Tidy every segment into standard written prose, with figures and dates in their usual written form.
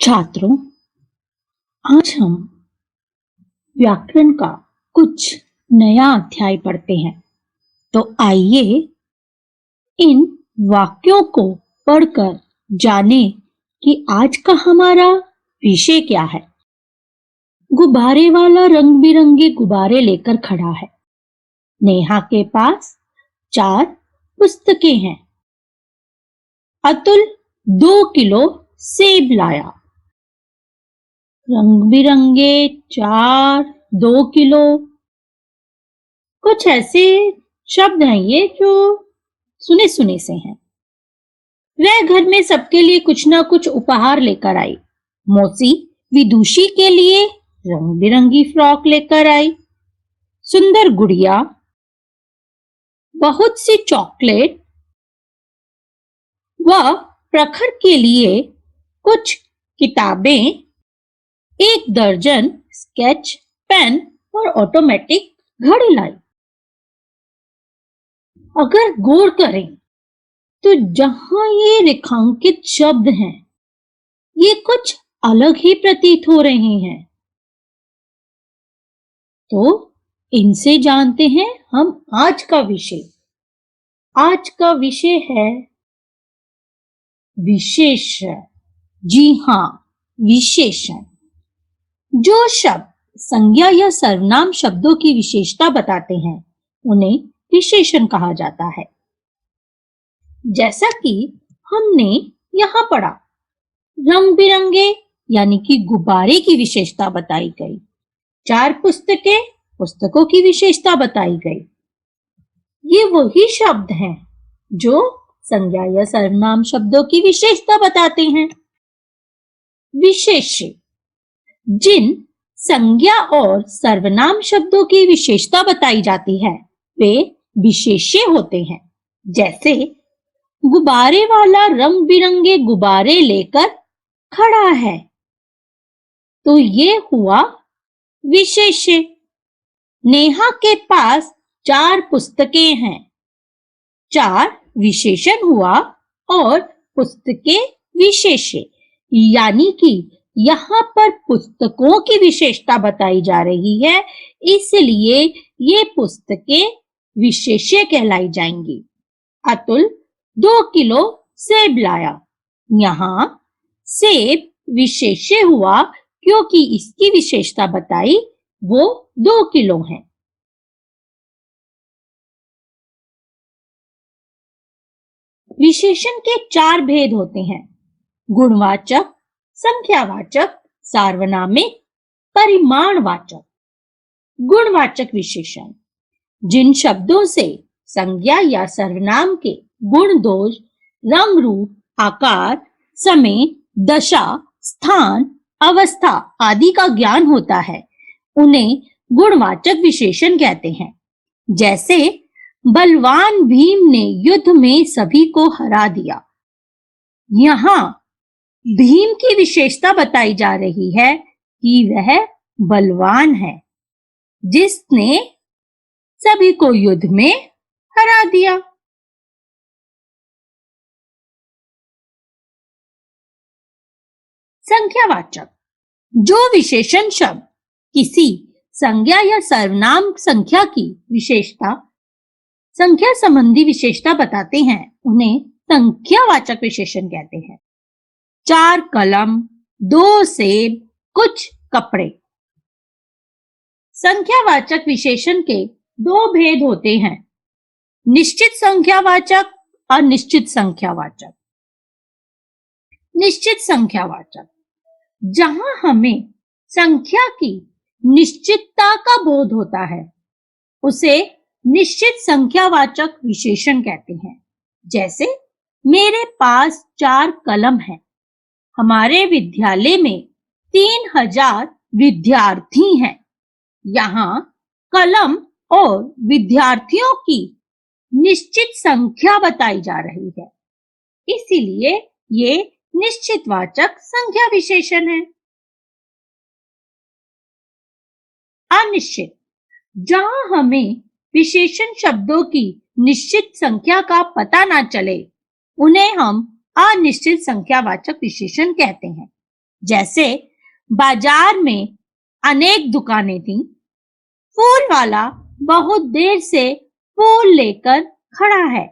छात्रों, आज हम व्याकरण का कुछ नया अध्याय पढ़ते हैं। तो आइए इन वाक्यों को पढ़कर जाने कि आज का हमारा विषय क्या है। गुब्बारे वाला रंग बिरंगे गुब्बारे लेकर खड़ा है। नेहा के पास 4 पुस्तकें हैं। अतुल 2 किलो सेब लाया। रंग बिरंगे 4, 2 किलो, कुछ ऐसे शब्द हैं ये जो सुने सुने से हैं। वह घर में सबके लिए कुछ ना कुछ उपहार लेकर आई। मौसी विदुषी के लिए रंग बिरंगी फ्रॉक लेकर आई। सुंदर गुड़िया, बहुत सी चॉकलेट व प्रखर के लिए कुछ किताबें, 1 दर्जन स्केच पेन और ऑटोमेटिक घड़ी लाई। अगर गौर करें तो जहां ये रेखांकित शब्द हैं, ये कुछ अलग ही प्रतीत हो रहे हैं। तो इनसे जानते हैं हम आज का विषय। आज का विषय है विशेषण। जी हाँ, विशेषण। जो शब्द संज्ञा या सर्वनाम शब्दों की विशेषता बताते हैं, उन्हें विशेषण कहा जाता है। जैसा कि हमने यहाँ पढ़ा, रंग बिरंगे यानी कि गुब्बारे की विशेषता बताई गई। 4 पुस्तकें, पुस्तकों की विशेषता बताई गई। ये वही शब्द हैं जो संज्ञा या सर्वनाम शब्दों की विशेषता बताते हैं। विशेष्य। जिन संज्ञा और सर्वनाम शब्दों की विशेषता बताई जाती है, वे विशेष्य होते हैं। जैसे गुब्बारे वाला रंग बिरंगे गुब्बारे लेकर खड़ा है, तो ये हुआ विशेष्य। नेहा के पास 4 पुस्तकें हैं। 4 विशेषण हुआ और पुस्तकें विशेष्य, यानी कि यहाँ पर पुस्तकों की विशेषता बताई जा रही है, इसलिए ये पुस्तकें विशेष्य कहलाई जाएंगी। अतुल 2 किलो सेब लाया। यहाँ सेब विशेष्य हुआ क्योंकि इसकी विशेषता बताई वो 2 किलो है। विशेषण के 4 भेद होते हैं: गुणवाचक, संख्यावाचक, सार्वनामिक, परिमाणवाचक। गुणवाचक विशेषण जिन शब्दों से संज्ञा या सर्वनाम के गुण दोष, रंग रूप, आकार, समय, दशा, स्थान, अवस्था आदि का ज्ञान होता है, उन्हें गुणवाचक विशेषण कहते हैं। जैसे बलवान भीम ने युद्ध में सभी को हरा दिया। यहाँ भीम की विशेषता बताई जा रही है कि वह बलवान है, जिसने सभी को युद्ध में हरा दिया। संख्यावाचक जो विशेषण शब्द किसी संज्ञा या सर्वनाम संख्या की विशेषता, संख्या संबंधी विशेषता बताते हैं, उन्हें संख्यावाचक विशेषण कहते हैं। 4 कलम, 2 सेब, कुछ कपड़े। संख्यावाचक विशेषण के 2 भेद होते हैं: निश्चित संख्यावाचक, अनिश्चित संख्यावाचक। निश्चित संख्यावाचक जहां हमें संख्या की निश्चितता का बोध होता है, उसे निश्चित संख्यावाचक विशेषण कहते हैं। जैसे मेरे पास 4 कलम है। हमारे विद्यालय में 3000 विद्यार्थी हैं। यहाँ कलम और विद्यार्थियों की निश्चित संख्या बताई जा रही है, इसीलिए ये निश्चितवाचक संख्या विशेषण है। अनिश्चित जहां हमें विशेषण शब्दों की निश्चित संख्या का पता ना चले, उन्हें हम अनिश्चित संख्यावाचक विशेषण कहते हैं। जैसे बाजार में अनेक दुकानें थीं, फूल वाला बहुत देर से फूल लेकर खड़ा है।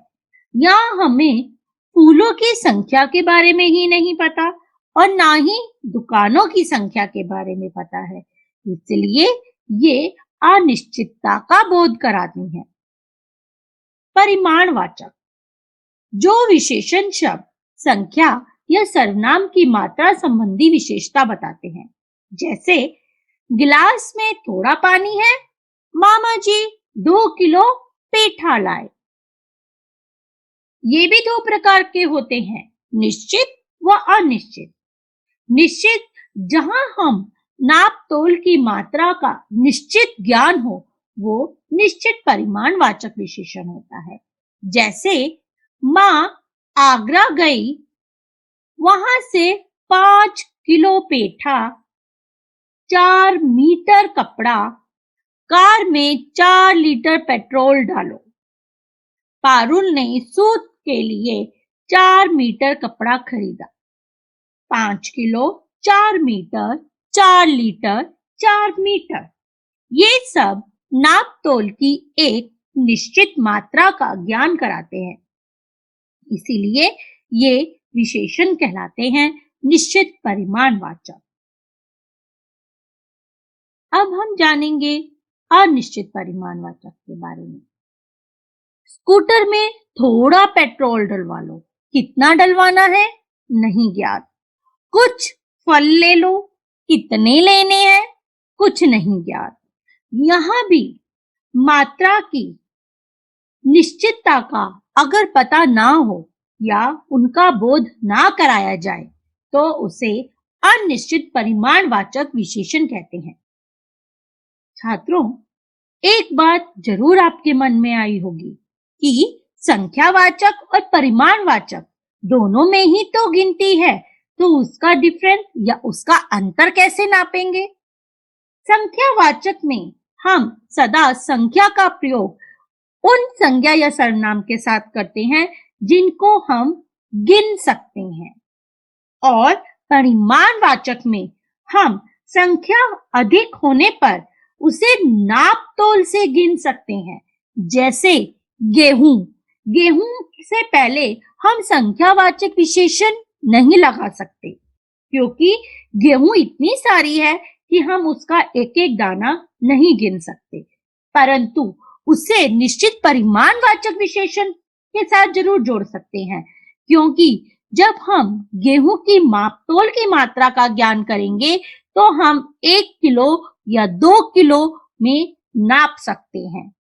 यहाँ हमें फूलों की संख्या के बारे में ही नहीं पता और ना ही दुकानों की संख्या के बारे में पता है, इसलिए ये अनिश्चितता का बोध कराती है। परिमाणवाचक, जो विशेषण शब्द संख्या या सर्वनाम की मात्रा संबंधी विशेषता बताते हैं, जैसे गिलास में थोड़ा पानी है, मामा जी 2 किलो पेठा लाए। ये भी दो प्रकार के होते हैं, निश्चित व अनिश्चित। निश्चित जहां हम नाप तोल की मात्रा का निश्चित ज्ञान हो, वो निश्चित परिमाणवाचक विशेषण होता है। जैसे माँ आगरा गई, वहां से 5 किलो पेठा, 4 मीटर कपड़ा, कार में 4 लीटर पेट्रोल डालो। पारुल ने सूत के लिए 4 मीटर कपड़ा खरीदा। 5 किलो, 4 मीटर, 4 लीटर, 4 मीटर, ये सब नाप तोल की एक निश्चित मात्रा का ज्ञान कराते हैं, इसीलिए ये विशेषण कहलाते हैं निश्चित परिमाणवाचक। अब हम जानेंगे अनिश्चित परिमाणवाचक के बारे में। स्कूटर में थोड़ा पेट्रोल डलवा लो, कितना डलवाना है नहीं ज्ञात। कुछ फल ले लो, कितने लेने हैं कुछ नहीं ज्ञात। यहाँ भी मात्रा की निश्चितता का अगर पता ना हो या उनका बोध ना कराया जाए तो उसे अनिश्चित परिमाणवाचक विशेषण कहते हैं। छात्रों, एक बात जरूर आपके मन में आई होगी कि संख्यावाचक और परिमाणवाचक दोनों में ही तो गिनती है, तो उसका डिफरेंस या उसका अंतर कैसे नापेंगे? संख्यावाचक में हम सदा संख्या का प्रयोग उन संज्ञा या सर्वनाम के साथ करते हैं जिनको हम गिन सकते हैं, और परिमाणवाचक में हम संख्या अधिक होने पर उसे नाप तोल से गिन सकते हैं। जैसे गेहूं, गेहूं से पहले हम संख्यावाचक विशेषण नहीं लगा सकते, क्योंकि गेहूं इतनी सारी है कि हम उसका एक एक दाना नहीं गिन सकते, परंतु उसे निश्चित परिमाणवाचक विशेषण के साथ जरूर जोड़ सकते हैं, क्योंकि जब हम गेहूं की मापतोल की मात्रा का ज्ञान करेंगे तो हम 1 किलो या 2 किलो में नाप सकते हैं।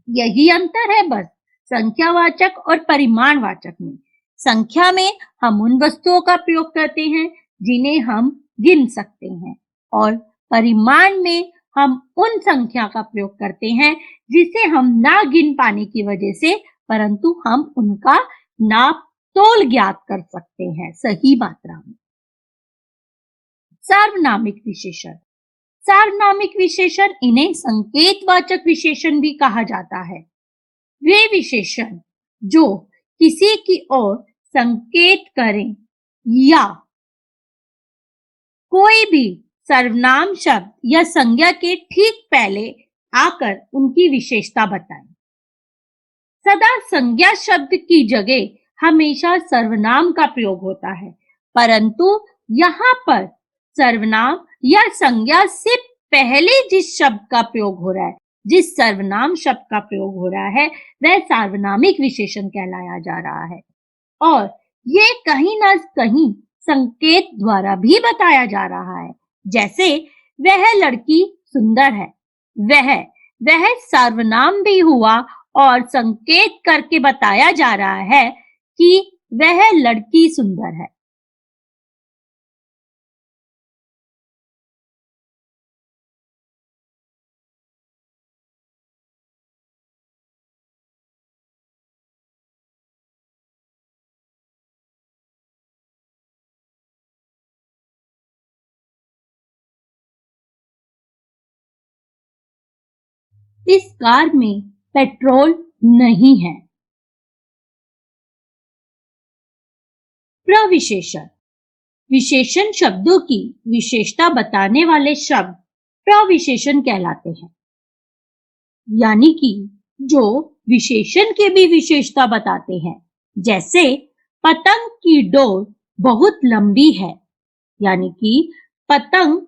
यही अंतर है बस संख्यावाचक और परिमाणवाचक में। संख्या में हम उन वस्तुओं का प्रयोग करते हैं जिन्हें हम गिन सकते हैं, और परिमाण में हम उन संख्या का प्रयोग करते हैं जिसे हम ना गिन पाने की वजह से, परंतु हम उनका नाप तोल ज्ञात कर सकते हैं सही मात्रा में। सार्वनामिक विशेषण, सार्वनामिक विशेषण इन्हें संकेतवाचक विशेषण भी कहा जाता है। वे विशेषण जो किसी की ओर संकेत करें या कोई भी सर्वनाम शब्द या संज्ञा के ठीक पहले आकर उनकी विशेषता बताएं। सदा संज्ञा शब्द की जगह हमेशा सर्वनाम का प्रयोग होता है, परंतु यहाँ पर सर्वनाम या संज्ञा से पहले जिस शब्द का प्रयोग हो रहा है, जिस सर्वनाम शब्द का प्रयोग हो रहा है, वह सार्वनामिक विशेषण कहलाया जा रहा है, और ये कहीं ना कहीं संकेत द्वारा भी बताया जा रहा है। जैसे वह लड़की सुंदर है, वह सर्वनाम भी हुआ और संकेत करके बताया जा रहा है कि वह लड़की सुंदर है। इस कार में पेट्रोल नहीं है। प्रविशेषण, विशेषण शब्दों की विशेषता बताने वाले शब्द प्रविशेषण कहलाते हैं। यानी कि जो विशेषण के भी विशेषता बताते हैं। जैसे पतंग की डोर बहुत लंबी है, यानी कि पतंग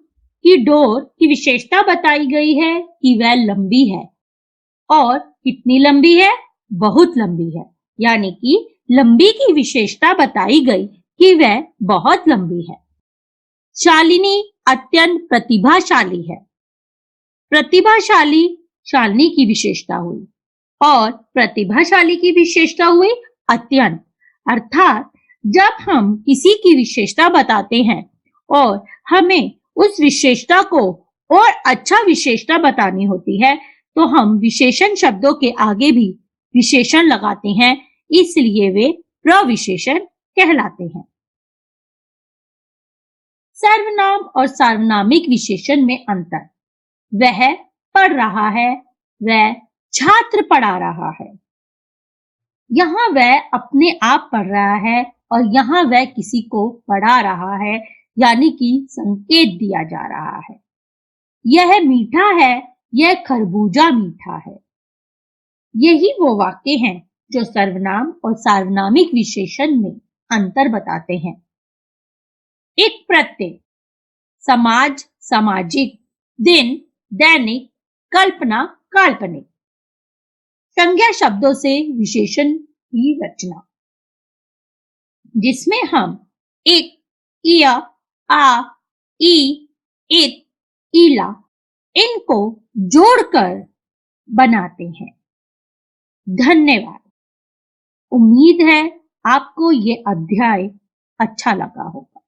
की डोर की विशेषता बताई गई है कि वह लंबी है। और कितनी लंबी है? बहुत लंबी है। यानी कि लंबी की विशेषता बताई गई कि वह बहुत लंबी है। शालिनी अत्यंत प्रतिभाशाली है। प्रतिभाशाली शालिनी की विशेषता हुई और प्रतिभाशाली की विशेषता हुई अत्यंत। अर्थात जब हम किसी की विशेषता बताते हैं और हमें उस विशेषता को और अच्छा विशेषता बतानी होती है तो हम विशेषण शब्दों के आगे भी विशेषण लगाते हैं, इसलिए वे प्रविशेषण कहलाते हैं। सर्वनाम और सार्वनामिक विशेषण में अंतर। वह पढ़ रहा है, वह छात्र पढ़ा रहा है। यहाँ वह अपने आप पढ़ रहा है और यहाँ वह किसी को पढ़ा रहा है, यानी कि संकेत दिया जा रहा है। यह मीठा है, यह खरबूजा मीठा है। यही वो वाक्य हैं जो सर्वनाम और सार्वनामिक विशेषण में अंतर बताते हैं। एक प्रत्यय, समाज, सामाजिक, दिन, दैनिक, कल्पना, काल्पनिक। संज्ञा शब्दों से विशेषण की रचना, जिसमें हम एक, इया, आ, ई, इत, ईला इनको जोड़कर बनाते हैं। धन्यवाद। उम्मीद है आपको ये अध्याय अच्छा लगा होगा।